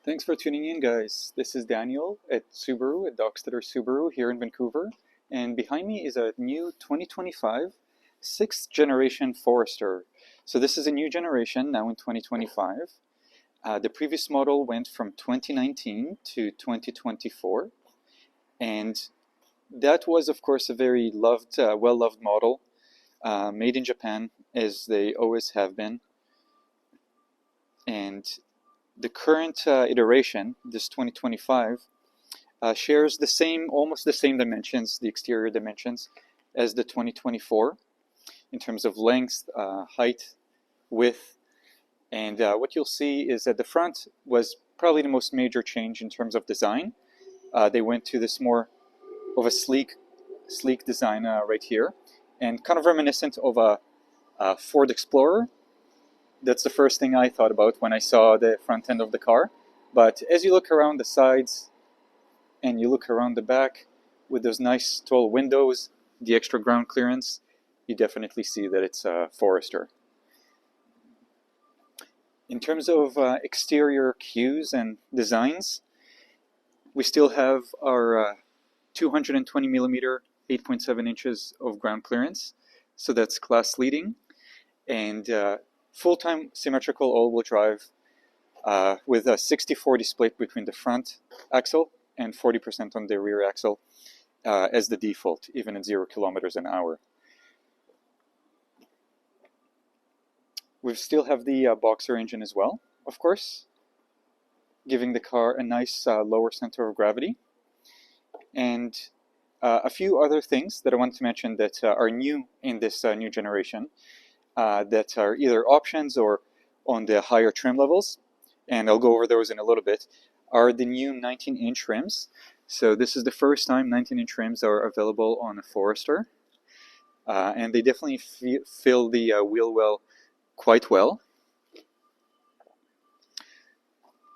Thanks for tuning in, guys. This is Daniel at Subaru, at Dockstader Subaru here in Vancouver. And behind me is a new 2025 6th generation Forester. So this is a new generation now in 2025. The previous model went from 2019 to 2024. And that was, of course, a very loved, well-loved model, made in Japan, as they always have been. And the current iteration, this 2025, shares the same, almost the same dimensions, the exterior dimensions, as the 2024 in terms of length, height, width. And what you'll see is that the front was probably the most major change in terms of design. They went to this more of a sleek design right here, and kind of reminiscent of a Ford Explorer. That's the first thing I thought about when I saw the front end of the car. But as you look around the sides and you look around the back with those nice tall windows, the extra ground clearance, you definitely see that it's a Forester. In terms of exterior cues and designs, we still have our 220 millimeter, 8.7 inches of ground clearance. So that's class leading. And full-time symmetrical all-wheel drive with a 60-40 split between the front axle and 40% on the rear axle as the default, even at 0 kilometers an hour. We still have the boxer engine as well, of course, giving the car a nice lower center of gravity. And a few other things that I want to mention that are new in this new generation, that are either options or on the higher trim levels, and I'll go over those in a little bit, are the new 19-inch rims. So this is the first time 19-inch rims are available on a Forester, and they definitely fill the wheel well quite well.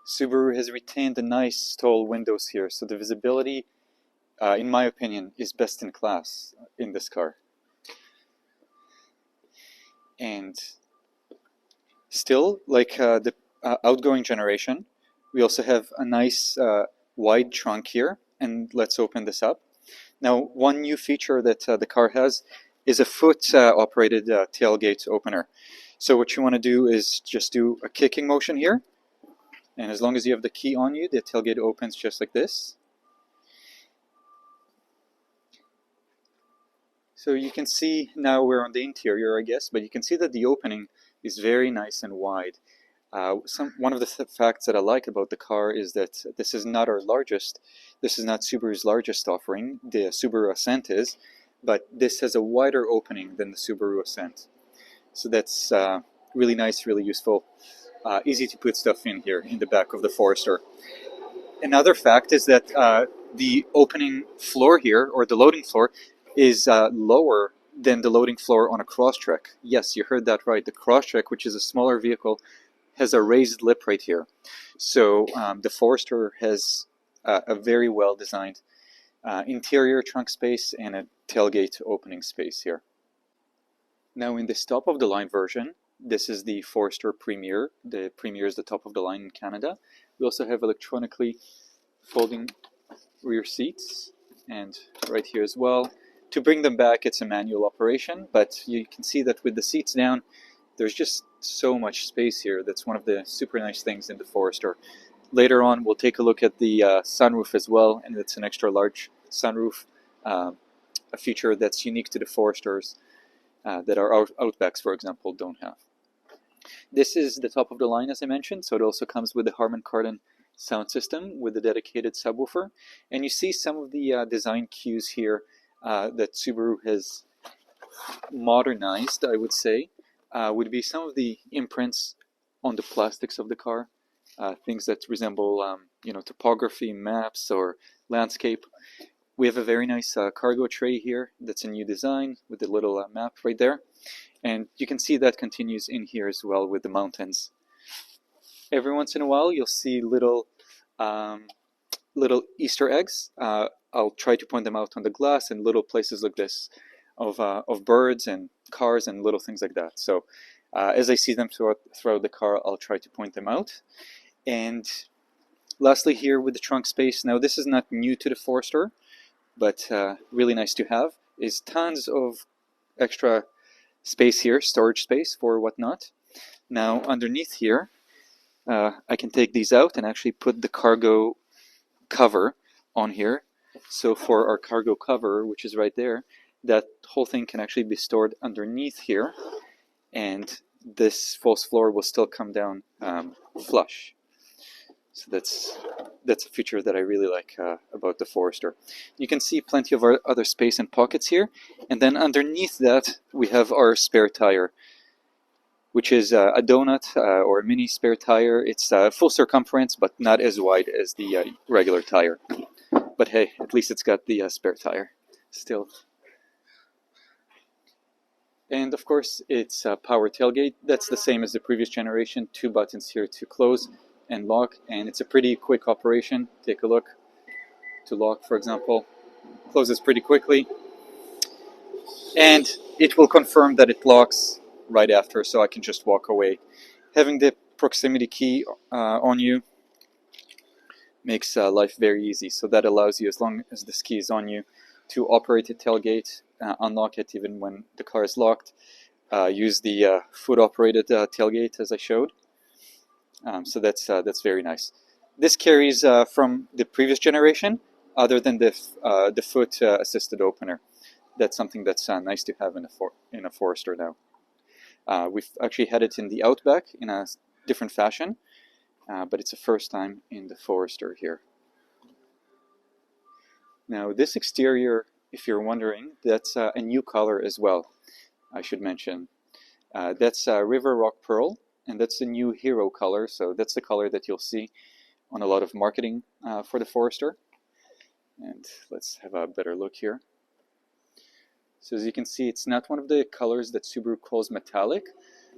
Subaru has retained the nice tall windows here, so the visibility, in my opinion, is best in class in this car. And still, like the outgoing generation, we also have a nice wide trunk here. And let's open this up. Now, one new feature that the car has is a foot-operated tailgate opener. So what you want to do is just do a kicking motion here. And as long as you have the key on you, the tailgate opens just like this. So you can see, now we're on the interior, I guess, but you can see that the opening is very nice and wide. One of the facts that I like about the car is that this is not Subaru's largest offering, the Subaru Ascent is, but this has a wider opening than the Subaru Ascent. So that's really nice, really useful, easy to put stuff in here in the back of the Forester. Another fact is that the opening floor here, or the loading floor, is lower than the loading floor on a Crosstrek. Yes, you heard that right. The Crosstrek, which is a smaller vehicle, has a raised lip right here. So the Forester has a very well designed interior trunk space and a tailgate opening space here. Now in this top of the line version, this is the Forester Premier. The Premier is the top of the line in Canada. We also have electronically folding rear seats, and right here as well. To bring them back, it's a manual operation, but you can see that with the seats down, there's just so much space here. That's one of the super nice things in the Forester. Later on, we'll take a look at the sunroof as well, and it's an extra large sunroof, a feature that's unique to the Foresters that our Outbacks, for example, don't have. This is the top of the line, as I mentioned, so it also comes with the Harman Kardon sound system with a dedicated subwoofer. And you see some of the design cues here that Subaru has modernized, I would say, would be some of the imprints on the plastics of the car, things that resemble, topography, maps, or landscape. We have a very nice cargo tray here that's a new design with a little map right there. And you can see that continues in here as well with the mountains. Every once in a while, you'll see little Easter eggs. I'll try to point them out on the glass and little places like this of birds and cars and little things like that. So as I see them throughout the car, I'll try to point them out. And Lastly, here with the trunk space, now this is not new to the Forester, but really nice to have, is tons of extra space here, storage space for whatnot. Now underneath here, I can take these out and actually put the cargo cover on here. So for our cargo cover, which is right there, that whole thing can actually be stored underneath here, and this false floor will still come down flush. So that's a feature that I really like about the Forester. You can see plenty of other space and pockets here, and then underneath that we have our spare tire, which is a donut or a mini spare tire. It's full circumference, but not as wide as the regular tire. But hey, at least it's got the spare tire still. And of course, it's a power tailgate. That's the same as the previous generation. 2 buttons here to close and lock, and it's a pretty quick operation. Take a look. To lock, for example, closes pretty quickly, and it will confirm that it locks right after, so I can just walk away. Having the proximity key on you makes life very easy, so that allows you, as long as this key is on you, to operate the tailgate, unlock it even when the car is locked, use the foot-operated tailgate as I showed. So that's very nice. This carries from the previous generation, other than the foot-assisted opener. That's something that's nice to have in a Forester now. We've actually had it in the Outback in a different fashion, but it's the first time in the Forester here. Now this exterior, if you're wondering, that's a new color as well, I should mention. That's River Rock Pearl, and that's the new hero color, so that's the color that you'll see on a lot of marketing for the Forester. And let's have a better look here. So as you can see, it's not one of the colors that Subaru calls metallic.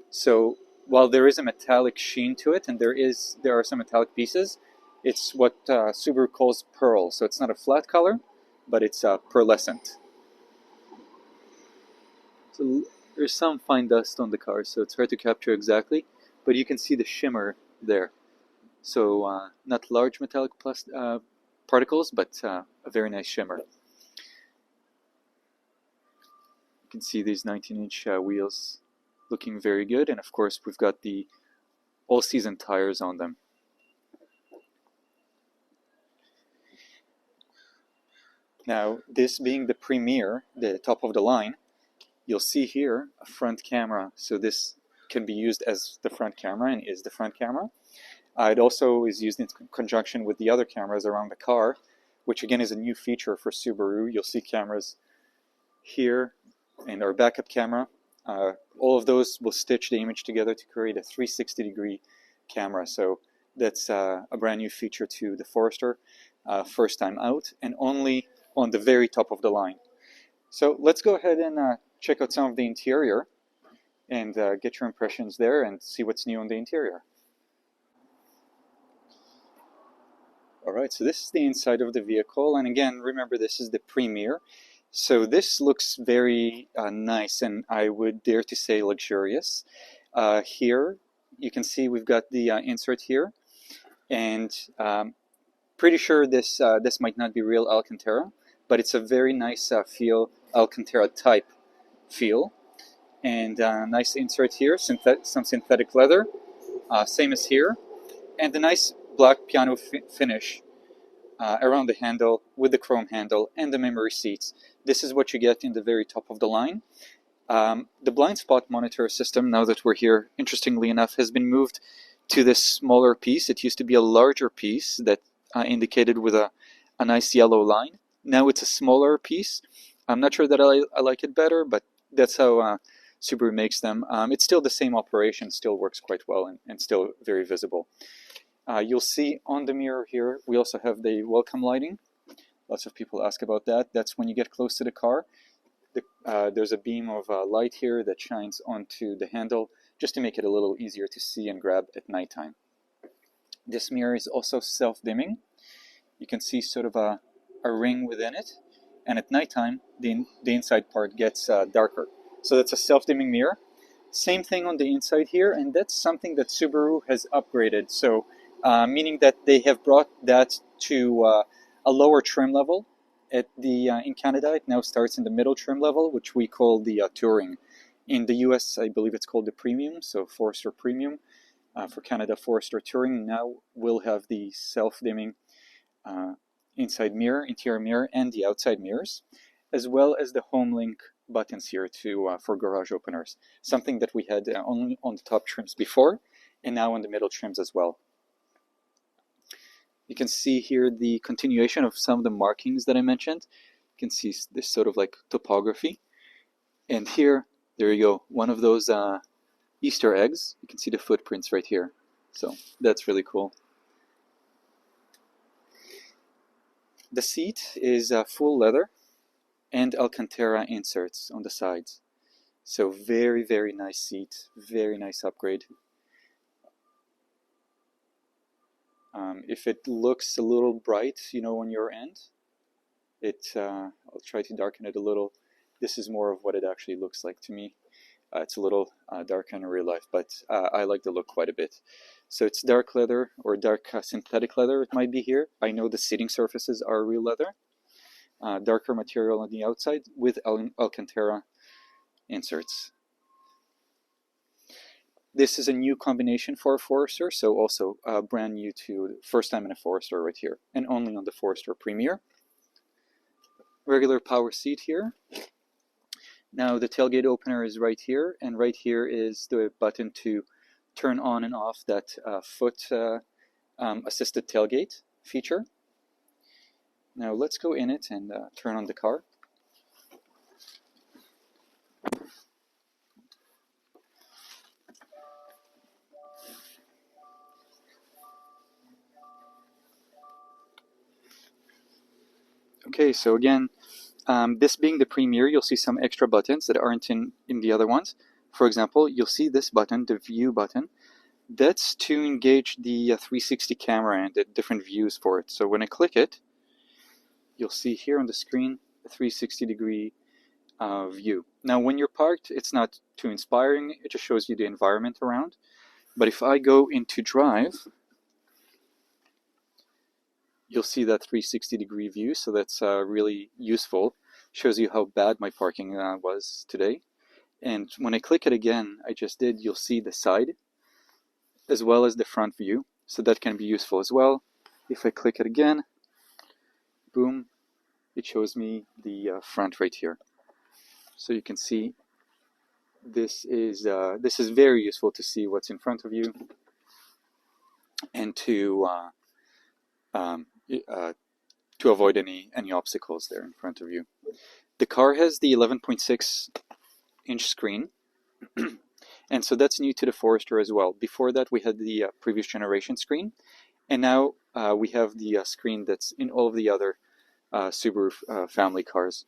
So while there is a metallic sheen to it, and there are some metallic pieces, it's what Subaru calls pearl. So it's not a flat color, but it's pearlescent. So there's some fine dust on the car, so it's hard to capture exactly, but you can see the shimmer there. So not large metallic particles, but a very nice shimmer. You can see these 19-inch wheels looking very good, and of course we've got the all-season tires on them. Now, this being the Premier, the top of the line, you'll see here a front camera. So this can be used as the front camera and is the front camera. It also is used in conjunction with the other cameras around the car, which again is a new feature for Subaru. You'll see cameras here and our backup camera. All of those will stitch the image together to create a 360-degree camera. So that's a brand new feature to the Forester, first time out, and only on the very top of the line. So let's go ahead and check out some of the interior and get your impressions there and see what's new on the interior. Alright, so this is the inside of the vehicle, and again, remember this is the Premier. So this looks very nice, and I would dare to say luxurious. Here you can see we've got the insert here, and pretty sure this might not be real Alcantara, but it's a very nice feel, Alcantara type feel. And nice insert here, some synthetic leather, same as here, and a nice black piano finish around the handle with the chrome handle and the memory seats. This is what you get in the very top of the line. The blind spot monitor system, now that we're here, interestingly enough, has been moved to this smaller piece. It used to be a larger piece that indicated with a nice yellow line. Now it's a smaller piece. I'm not sure that I like it better, but that's how Subaru makes them. It's still the same operation, still works quite well, and still very visible. You'll see on the mirror here, we also have the welcome lighting. Lots of people ask about that. That's when you get close to the car. There's a beam of light here that shines onto the handle, just to make it a little easier to see and grab at nighttime. This mirror is also self-dimming. You can see sort of a ring within it, and at nighttime, the inside part gets darker. So that's a self-dimming mirror. Same thing on the inside here, and that's something that Subaru has upgraded. So meaning that they have brought that to a lower trim level. At the in Canada, it now starts in the middle trim level, which we call the Touring. In the US, I believe it's called the Premium, so Forester Premium. For Canada, Forester Touring now will have the self-dimming inside mirror, interior mirror, and the outside mirrors, as well as the home link buttons here to for garage openers. Something that we had only on the top trims before, and now on the middle trims as well. You can see here the continuation of some of the markings that I mentioned. You can see this sort of like topography. And here, there you go, one of those Easter eggs. You can see the footprints right here. So that's really cool. The seat is full leather and Alcantara inserts on the sides. So very, very nice seat, very nice upgrade. If it looks a little bright, you know, on your end, I'll try to darken it a little. This is more of what it actually looks like to me. It's a little darker in real life, but I like the look quite a bit. So it's dark leather or dark synthetic leather, it might be here. I know the seating surfaces are real leather. Darker material on the outside with Alcantara inserts. This is a new combination for a Forester, so also brand new to first time in a Forester right here, and only on the Forester Premier. Regular power seat here. Now the tailgate opener is right here, and right here is the button to turn on and off that foot assisted tailgate feature. Now let's go in it and turn on the car. Okay, so again, this being the Premier, you'll see some extra buttons that aren't in the other ones. For example, you'll see this button, the view button. That's to engage the 360 camera and the different views for it. So when I click it, you'll see here on the screen a 360 degree view. Now when you're parked, it's not too inspiring, it just shows you the environment around. But if I go into drive, you'll see that 360 degree view, so that's really useful. Shows you how bad my parking was today. And when I click it again, I just did, you'll see the side as well as the front view, so that can be useful as well. If I click it again, boom, it shows me the front right here. So you can see this is very useful to see what's in front of you and to avoid any obstacles there in front of you. The car has the 11.6-inch screen, and so that's new to the Forester as well. Before that, we had the previous generation screen, and now we have the screen that's in all of the other Subaru family cars.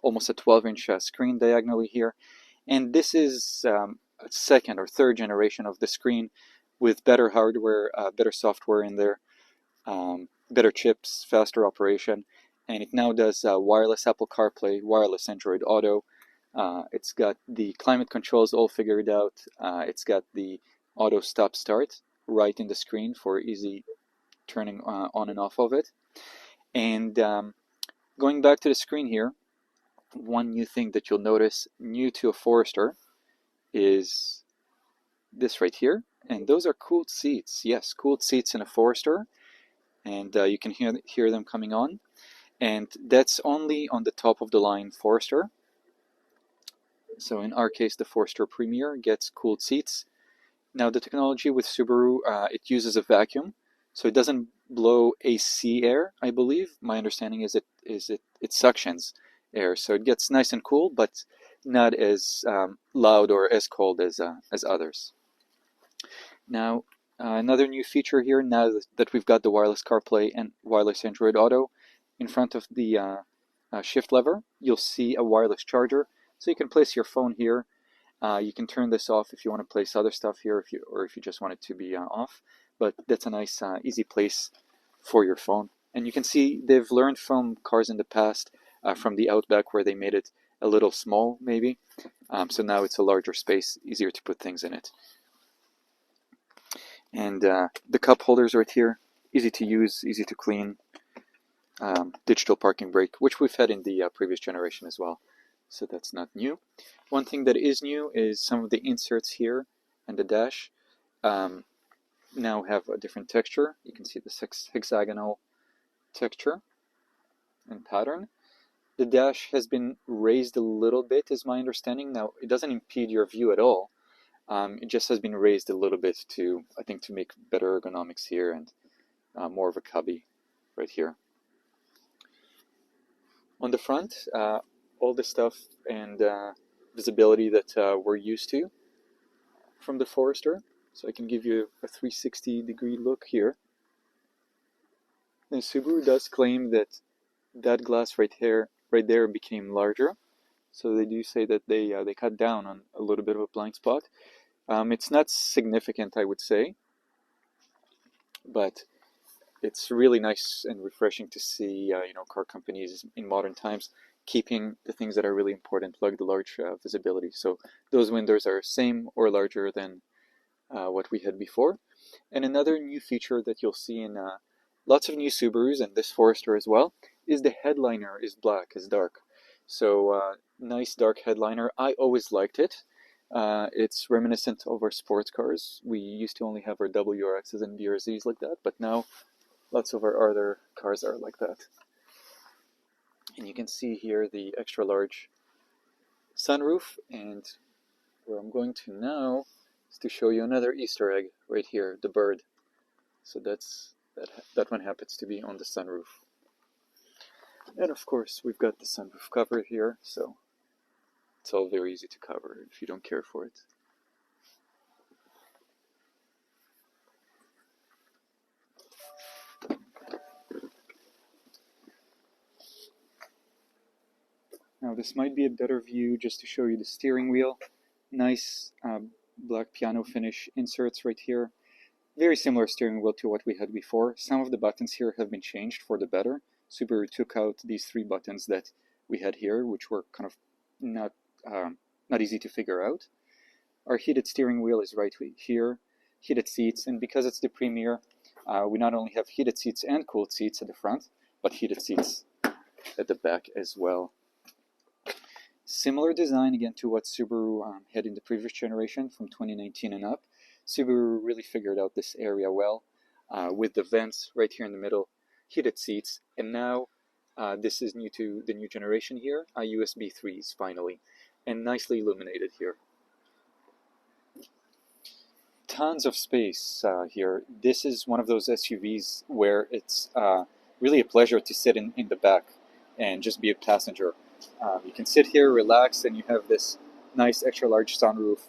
Almost a 12-inch screen diagonally here, and this is a second or third generation of the screen with better hardware, better software in there, better chips, faster operation, and it now does wireless Apple CarPlay, wireless Android Auto. It's got the climate controls all figured out. It's got the auto stop start right in the screen for easy turning on and off of it. And going back to the screen here, one new thing that you'll notice new to a Forester is this right here, and those are cooled seats. Yes, cooled seats in a Forester, and you can hear them coming on, and that's only on the top of the line Forester. So in our case, the Forester Premier gets cooled seats. Now the technology with Subaru, it uses a vacuum, so it doesn't blow AC air, I believe. My understanding is it suctions air, so it gets nice and cool, but not as loud or as cold as others. Now, another new feature here, now that we've got the wireless CarPlay and wireless Android Auto, in front of the shift lever, you'll see a wireless charger, so you can place your phone here. You can turn this off if you want to place other stuff here, or if you just want it to be off. But that's a nice, easy place for your phone. And you can see they've learned from cars in the past, from the Outback, where they made it a little small, maybe. So now it's a larger space, easier to put things in it. And the cup holders right here, easy to use, easy to clean. Digital parking brake, which we've had in the previous generation as well, so that's not new. One thing that is new is some of the inserts here and the dash now have a different texture. You can see the hexagonal texture and pattern. The dash has been raised a little bit, is my understanding. Now, it doesn't impede your view at all. It just has been raised a little bit to, I think, to make better ergonomics here and more of a cubby right here. On the front, all the stuff and visibility that we're used to from the Forester. So I can give you a 360-degree look here. And Subaru does claim that that glass right there became larger. So they do say that they cut down on a little bit of a blind spot. It's not significant, I would say, but it's really nice and refreshing to see car companies in modern times keeping the things that are really important, like the large visibility. So those windows are same or larger than what we had before. And another new feature that you'll see in lots of new Subarus and this Forester as well is the headliner is black, is dark. So nice dark headliner. I always liked it. It's reminiscent of our sports cars. We used to only have our WRXs and BRZs like that, but now lots of our other cars are like that. And you can see here the extra large sunroof, and where I'm going to now is to show you another Easter egg right here, the bird. So that one happens to be on the sunroof. And of course we've got the sunroof cover here, so it's all very easy to cover if you don't care for it. Now this might be a better view just to show you the steering wheel. Nice black piano finish inserts right here. Very similar steering wheel to what we had before. Some of the buttons here have been changed for the better. Subaru took out these 3 buttons that we had here, which were kind of not easy to figure out. Our heated steering wheel is right here, heated seats, and because it's the Premier, we not only have heated seats and cooled seats at the front, but heated seats at the back as well. Similar design again to what Subaru had in the previous generation from 2019 and up. Subaru really figured out this area well with the vents right here in the middle, heated seats, and now this is new to the new generation here, USB 3s finally, and nicely illuminated here. Tons of space here. This is one of those SUVs where it's really a pleasure to sit in the back and just be a passenger. You can sit here, relax, and you have this nice extra large sunroof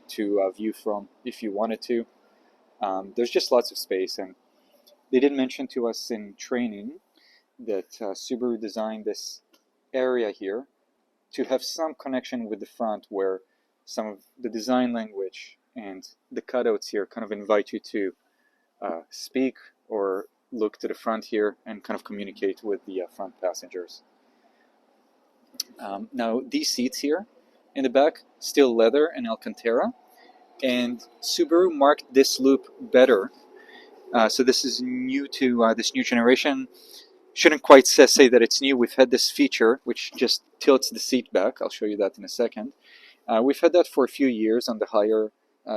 to view from if you wanted to. There's just lots of space, and they did mention to us in training that Subaru designed this area here to have some connection with the front, where some of the design language and the cutouts here kind of invite you to speak or look to the front here and kind of communicate with the front passengers. Now these seats here in the back, still leather and Alcantara, and Subaru marked this loop better. So this is new to this new generation. Shouldn't quite say that it's new. We've had this feature which just tilts the seat back. I'll show you that in a second. We've had that for a few years on the higher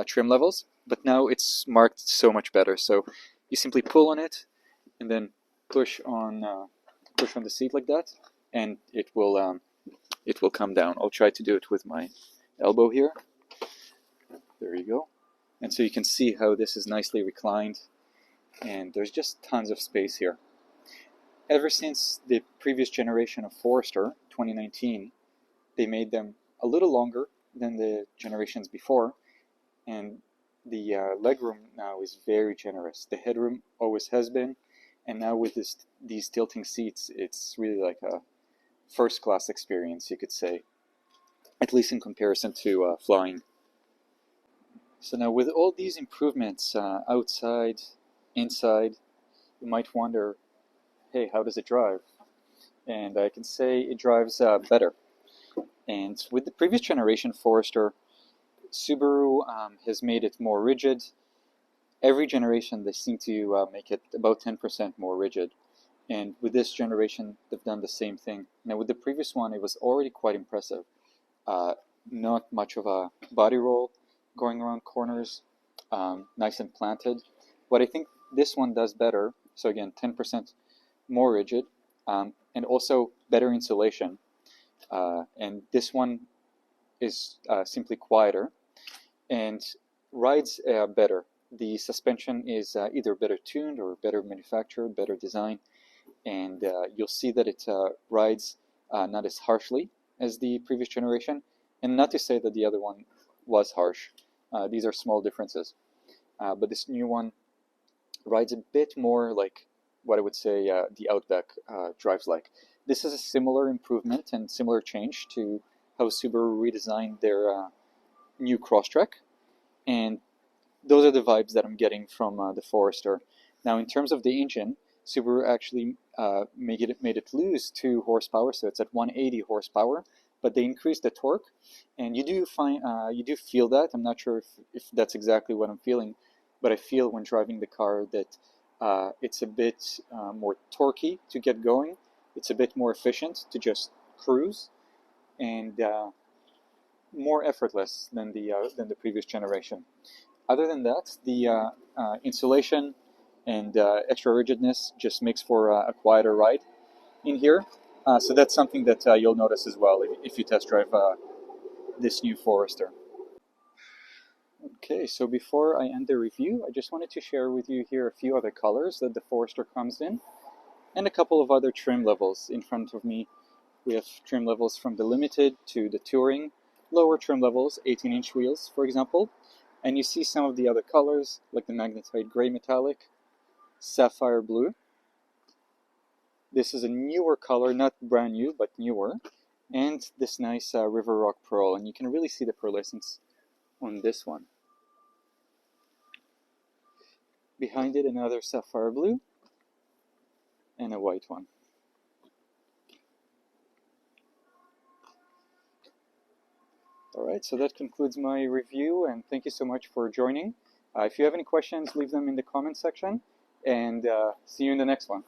trim levels, but now it's marked so much better. So you simply pull on it and then push on the seat like that, and it will come down. I'll try to do it with my elbow here. There you go. And so you can see how this is nicely reclined, and there's just tons of space here. Ever since the previous generation of Forester, 2019, they made them a little longer than the generations before, and the legroom now is very generous. The headroom always has been, and now with these tilting seats, it's really like a first-class experience, you could say, at least in comparison to flying. So now with all these improvements outside, inside, you might wonder, hey, how does it drive? And I can say it drives better. And with the previous generation Forester, Subaru has made it more rigid, every generation they seem to make it about 10% more rigid. And with this generation, they've done the same thing. Now, with the previous one, it was already quite impressive. Not much of a body roll going around corners, nice and planted. What I think this one does better, so again, 10% more rigid, and also better insulation. And this one is simply quieter and rides better. The suspension is either better tuned or better manufactured, better designed, and you'll see that it rides not as harshly as the previous generation. And not to say that the other one was harsh. These are small differences. But this new one rides a bit more like what I would say the Outback drives like. This is a similar improvement and similar change to how Subaru redesigned their new Crosstrek. And those are the vibes that I'm getting from the Forester. Now, in terms of the engine, Subaru actually made it lose 2 horsepower, so it's at 180 horsepower. But they increased the torque, and you do feel that. I'm not sure if that's exactly what I'm feeling, but I feel when driving the car that it's a bit more torquey to get going. It's a bit more efficient to just cruise, and more effortless than the previous generation. Other than that, the insulation and extra rigidness just makes for a quieter ride in here. So that's something that you'll notice as well if you test drive this new Forester. Okay, so before I end the review, I just wanted to share with you here a few other colors that the Forester comes in, and a couple of other trim levels. In front of me, we have trim levels from the Limited to the Touring, lower trim levels, 18-inch wheels, for example. And you see some of the other colors, like the Magnetite Gray Metallic, Sapphire Blue. This is a newer color, not brand new, but newer. And this nice River Rock Pearl. And you can really see the pearlescence on this one. Behind it, another Sapphire Blue and a white one. Alright, so that concludes my review, and thank you so much for joining. If you have any questions, leave them in the comment section, and see you in the next one.